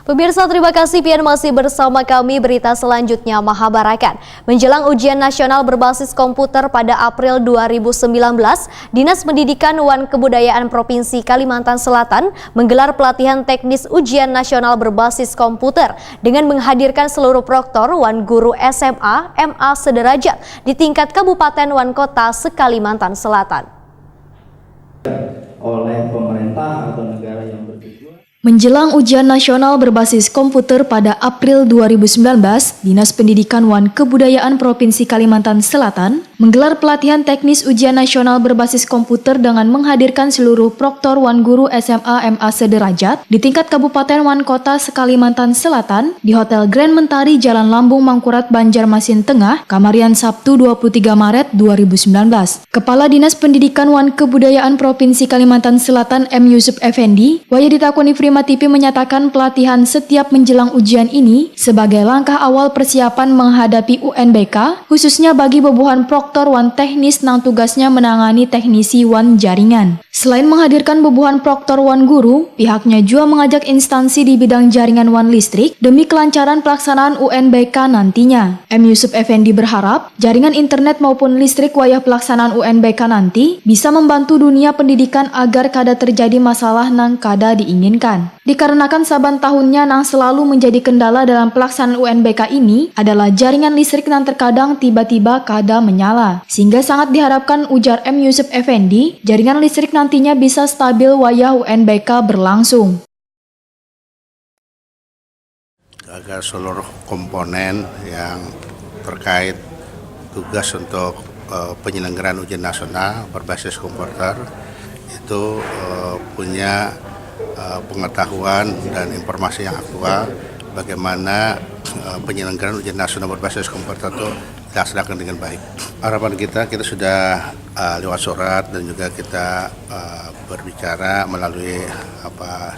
Pemirsa, terima kasih pian masih bersama kami. Berita selanjutnya Mahabarakan. Menjelang ujian nasional berbasis komputer pada April 2019, Dinas Pendidikan Wan Kebudayaan Provinsi Kalimantan Selatan menggelar pelatihan teknis ujian nasional berbasis komputer dengan menghadirkan seluruh proktor Wan Guru SMA, MA sederajat di tingkat Kabupaten Wan Kota se-Kalimantan Selatan. Oleh pemerintah atau negara yang bertujuan. Menjelang ujian nasional berbasis komputer pada April 2019, Dinas Pendidikan Wan Kebudayaan Provinsi Kalimantan Selatan menggelar pelatihan teknis ujian nasional berbasis komputer dengan menghadirkan seluruh proktor Wan Guru SMA MA sederajat di tingkat Kabupaten Wan Kota se-Kalimantan Selatan di Hotel Grand Mentari Jalan Lambung Mangkurat Banjarmasin Tengah, Kamarian Sabtu 23 Maret 2019. Kepala Dinas Pendidikan Wan Kebudayaan Provinsi Kalimantan Selatan M. Yusuf Effendi, waya ditakoni Prima TV menyatakan pelatihan setiap menjelang ujian ini sebagai langkah awal persiapan menghadapi UNBK, khususnya bagi bobohan proktor Wan teknis nang tugasnya menangani teknisi Wan jaringan. Selain menghadirkan bobohan proktor Wan Guru, pihaknya juga mengajak instansi di bidang jaringan Wan listrik demi kelancaran pelaksanaan UNBK nantinya. M. Yusuf Effendi berharap jaringan internet maupun listrik wayah pelaksanaan UNBK nanti bisa membantu dunia pendidikan agar kada terjadi masalah nang kada diinginkan. Dikarenakan saban tahunnya nang selalu menjadi kendala dalam pelaksanaan UNBK ini adalah jaringan listrik nang terkadang tiba-tiba kada menyala. Sehingga sangat diharapkan, ujar M. Yusuf Effendi, jaringan listrik nantinya bisa stabil wayah UNBK berlangsung. Agar seluruh komponen yang terkait tugas untuk penyelenggaraan ujian nasional berbasis komputer itu punya pengetahuan dan informasi yang aktual bagaimana penyelenggaraan ujian nasional berbasis komputer itu dilaksanakan dengan baik. Harapan kita sudah lewat surat dan juga kita berbicara melalui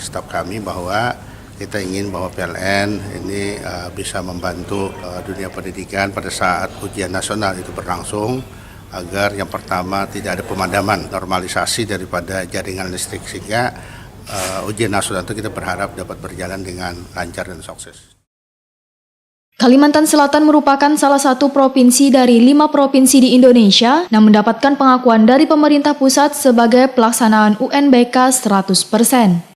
staf kami bahwa kita ingin bahwa PLN ini bisa membantu dunia pendidikan pada saat ujian nasional itu berlangsung, agar yang pertama tidak ada pemadaman, normalisasi daripada jaringan listrik, sehingga ujian nasional itu kita berharap dapat berjalan dengan lancar dan sukses. Kalimantan Selatan merupakan salah satu provinsi dari 5 provinsi di Indonesia yang mendapatkan pengakuan dari pemerintah pusat sebagai pelaksanaan UNBK 100%.